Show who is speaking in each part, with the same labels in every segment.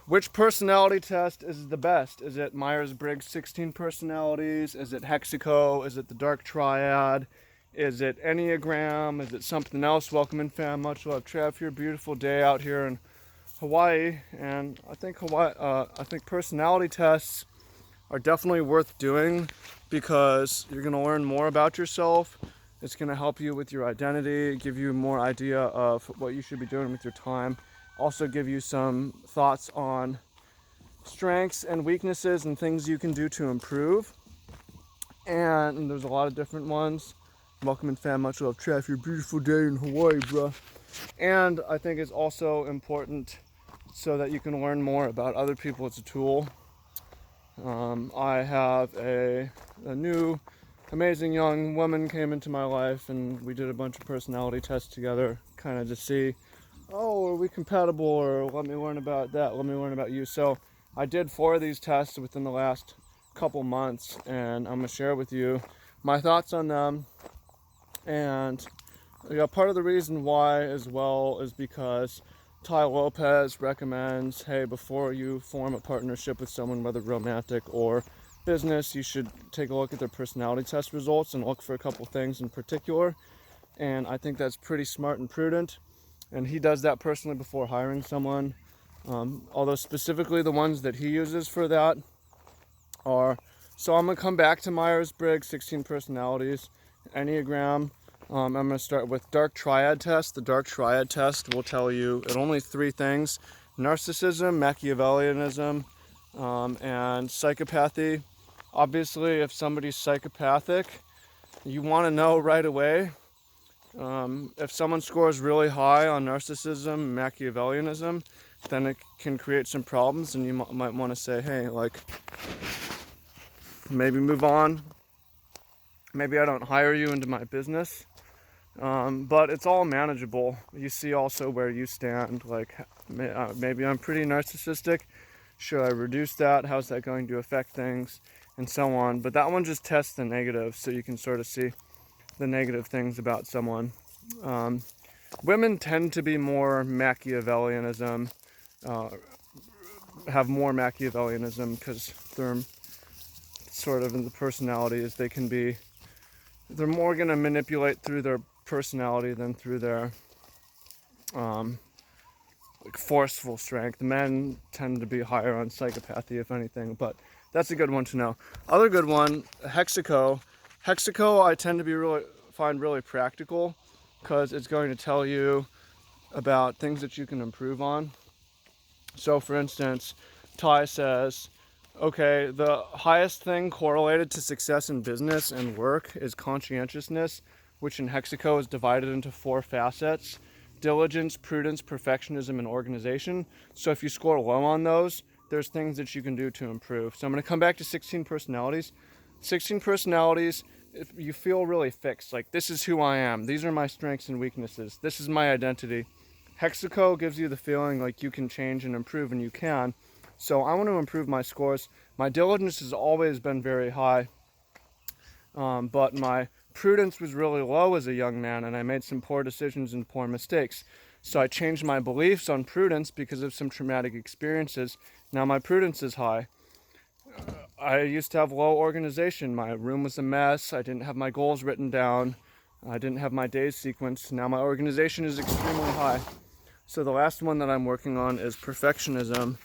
Speaker 1: which personality test is the best? Is it Myers-Briggs 16 personalities? Is it Hexaco? Is it the Dark Triad? Is it Enneagram? Is it something else? Welcome in, fam. Much love, Trev. Here, beautiful day out here in Hawaii, and I think personality tests are definitely worth doing because you're going to learn more about yourself. It's going to help you with your identity, give you more idea of what you should be doing with your time. Also give you some thoughts on strengths and weaknesses and things you can do to improve. And there's a lot of different ones. Welcome in, fam. Much love, Trev. Your beautiful day in Hawaii, bruh. And I think it's also important so that you can learn more about other people. It's a tool. I have a new amazing young woman came into my life, and we did a bunch of personality tests together, kind of to see, oh, are we compatible, or let me learn about that, let me learn about you. So I did 4 of these tests within the last couple months, and I'm going to share with you my thoughts on them. And part of the reason why as well is because Ty Lopez recommends, hey, before you form a partnership with someone, whether romantic or business, you should take a look at their personality test results and look for a couple things in particular. And I think that's pretty smart and prudent. And he does that personally before hiring someone. Although specifically the ones that he uses for that are, so I'm going to come back to Myers-Briggs, 16 personalities, Enneagram. I'm going to start with Dark Triad test. The Dark Triad test will tell you at only 3 things: narcissism, Machiavellianism, and psychopathy. Obviously, if somebody's psychopathic, you want to know right away. If someone scores really high on narcissism, Machiavellianism, then it can create some problems, and you might want to say, hey, like, maybe move on. Maybe I don't hire you into my business. But it's all manageable. You see also where you stand, like maybe I'm pretty narcissistic. Should I reduce that? How's that going to affect things? And so on. But that one just tests the negative, so you can sort of see the negative things about someone. Women tend to be more Machiavellianism, have more Machiavellianism because they're sort of in the personalities. They're more going to manipulate through their personality than through their like forceful strength. Men tend to be higher on psychopathy, if anything, but that's a good one to know. Other good one, Hexaco. Hexaco I tend to find really practical because it's going to tell you about things that you can improve on. So for instance, Ty says, okay, the highest thing correlated to success in business and work is conscientiousness, which in Hexaco is divided into 4 facets: diligence, prudence, perfectionism, and organization. So if you score low on those, there's things that you can do to improve. So I'm going to come back to 16 personalities. 16 personalities, if you feel really fixed, like this is who I am, these are my strengths and weaknesses, this is my identity. Hexaco gives you the feeling like you can change and improve, and you can. So I want to improve my scores. My diligence has always been very high, but my prudence was really low as a young man, and I made some poor decisions and poor mistakes. So I changed my beliefs on prudence because of some traumatic experiences. Now my prudence is high. I used to have low organization. My room was a mess. I didn't have my goals written down. I didn't have my days sequenced. Now my organization is extremely high. So the last one that I'm working on is perfectionism.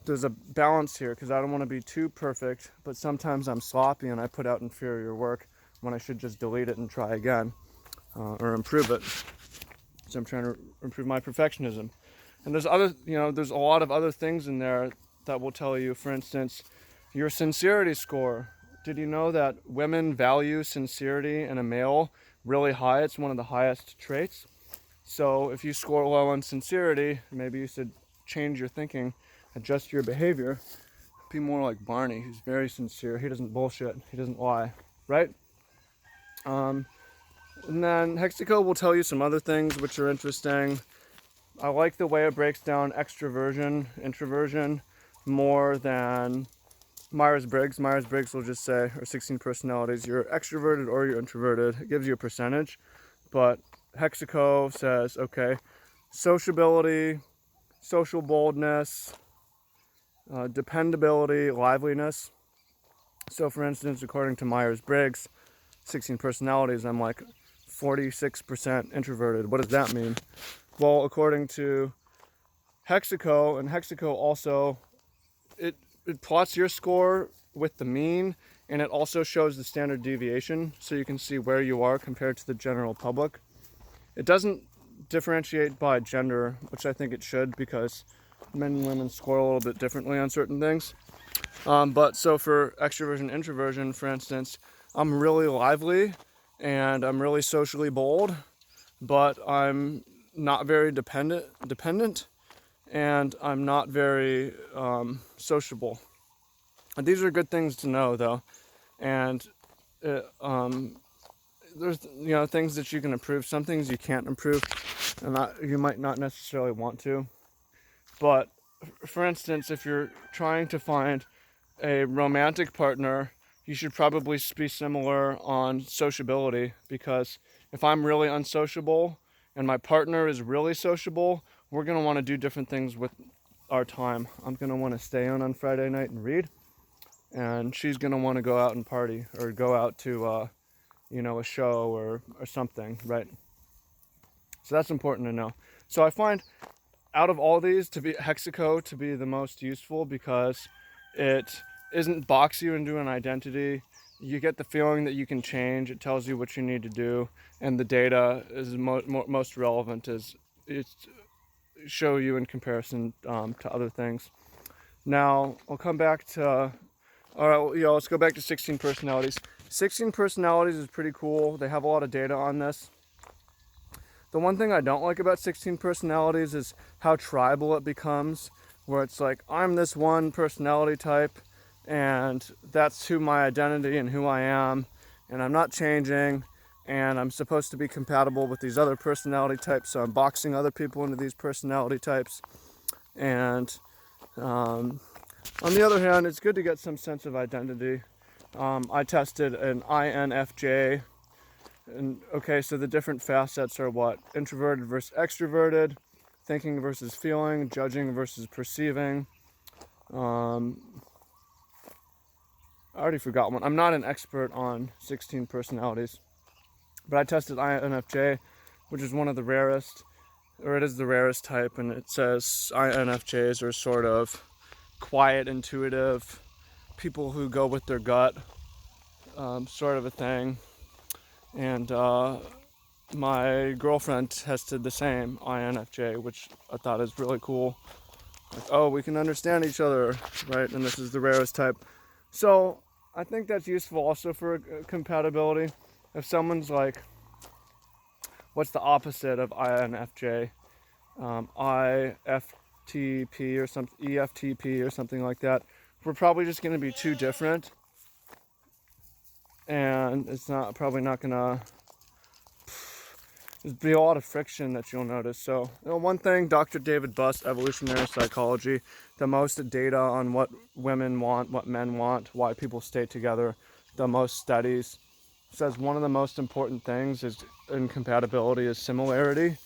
Speaker 1: There's a balance here because I don't want to be too perfect, but sometimes I'm sloppy and I put out inferior work when I should just delete it and try again, or improve it. So I'm trying to improve my perfectionism. And there's a lot of other things in there that will tell you, for instance, your sincerity score. Did you know that women value sincerity in a male really high? It's one of the highest traits. So if you score low on sincerity, maybe you should change your thinking, adjust your behavior, be more like Barney. He's very sincere. He doesn't bullshit. He doesn't lie, right? And then Hexaco will tell you some other things which are interesting. I like the way it breaks down extroversion, introversion, more than Myers-Briggs. Myers-Briggs will just say, or 16 personalities, you're extroverted or you're introverted. It gives you a percentage, but Hexaco says, okay, sociability, social boldness, Dependability, liveliness. So for instance, according to Myers-Briggs, 16 personalities, I'm like 46% introverted. What does that mean? Well, according to Hexaco, and Hexaco also, it plots your score with the mean, and it also shows the standard deviation, so you can see where you are compared to the general public. It doesn't differentiate by gender, which I think it should, because men and women score a little bit differently on certain things. But so for extroversion, introversion, for instance, I'm really lively and I'm really socially bold, but I'm not very dependent, and I'm not very sociable. And these are good things to know, though. And there's things that you can improve, some things you can't improve, and you might not necessarily want to. But for instance, if you're trying to find a romantic partner, you should probably be similar on sociability, because if I'm really unsociable and my partner is really sociable, we're going to want to do different things with our time. I'm going to want to stay on Friday night and read, and she's going to want to go out and party or go out to a show or something, right? So that's important to know. So I find out of all these to be Hexaco to be the most useful, because it isn't box you into an identity. You get the feeling that you can change. It tells you what you need to do, and the data is most relevant is it's show you in comparison to other things. Now I'll come back to let's go back to 16 personalities. 16 personalities is pretty cool. They have a lot of data on this. The one thing I don't like about 16 personalities is how tribal it becomes, where it's like, I'm this one personality type, and that's who my identity and who I am, and I'm not changing, and I'm supposed to be compatible with these other personality types, so I'm boxing other people into these personality types. And on the other hand, it's good to get some sense of identity. I tested an INFJ. And okay, so the different facets are what? Introverted versus extroverted, thinking versus feeling, judging versus perceiving. I already forgot one. I'm not an expert on 16 personalities, but I tested INFJ, which is one of the rarest, or it is the rarest type, and it says INFJs are sort of quiet, intuitive, people who go with their gut, sort of a thing. And my girlfriend tested the same INFJ, which I thought is really cool. Like, oh, we can understand each other, right? And this is the rarest type. So I think that's useful also for compatibility. If someone's like, what's the opposite of INFJ? IFTP or something, EFTP or something like that. We're probably just going to be too different, and it's probably not going to. There's be a lot of friction that you'll notice. So, one thing, Dr. David Buss, Evolutionary Psychology, the most data on what women want, what men want, why people stay together, the most studies, says one of the most important things is in compatibility is similarity.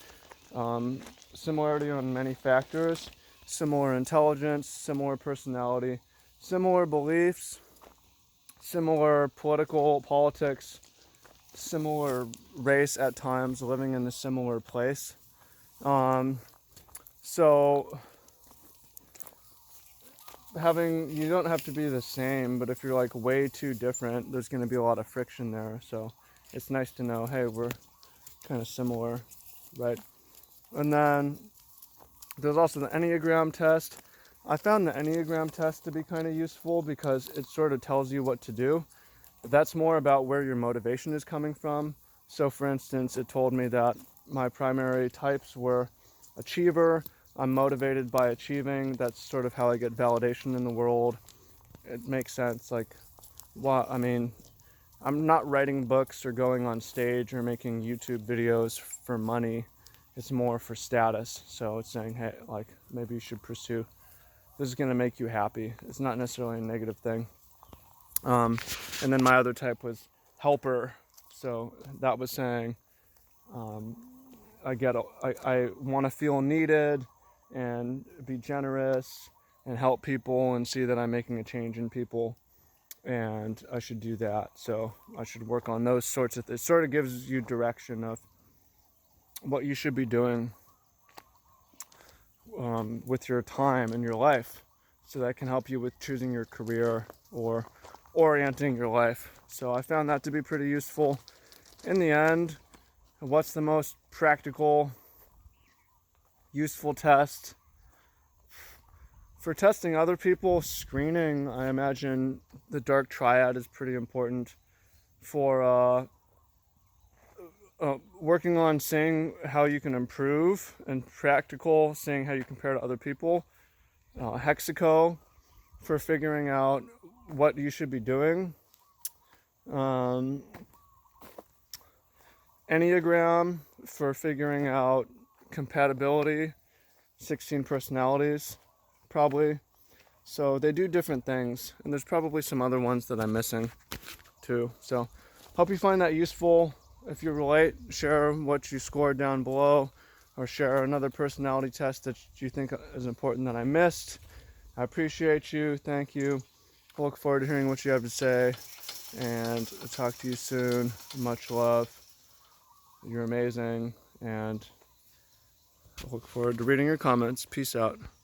Speaker 1: Similarity on many factors, similar intelligence, similar personality, similar beliefs, similar politics, similar race at times, living in a similar place. So you don't have to be the same, but if you're like way too different, there's going to be a lot of friction there. So it's nice to know, hey, we're kind of similar, right? And then there's also the Enneagram test. I found the Enneagram test to be kind of useful because it sort of tells you what to do. That's more about where your motivation is coming from. So for instance, it told me that my primary types were achiever. I'm motivated by achieving. That's sort of how I get validation in the world. It makes sense. Like, I'm not writing books or going on stage or making YouTube videos for money. It's more for status. So it's saying, hey, like, maybe you should pursue. This is going to make you happy. It's not necessarily a negative thing. And then my other type was helper. So that was saying, I want to feel needed and be generous and help people and see that I'm making a change in people, and I should do that. So I should work on those sorts of things. It sort of gives you direction of what you should be doing with your time and your life. So that can help you with choosing your career or orienting your life. So I found that to be pretty useful. In the end, what's the most practical, useful test? For testing other people, screening, I imagine the dark triad is pretty important. For working on seeing how you can improve, and practical, seeing how you compare to other people. Hexaco, for figuring out what you should be doing. Enneagram, for figuring out compatibility. 16 personalities, probably. So they do different things, and there's probably some other ones that I'm missing too. So hope you find that useful. If you relate, share what you scored down below, or share another personality test that you think is important that I missed. I appreciate you. Thank you. I look forward to hearing what you have to say, and I'll talk to you soon. Much love. You're amazing, and I look forward to reading your comments. Peace out.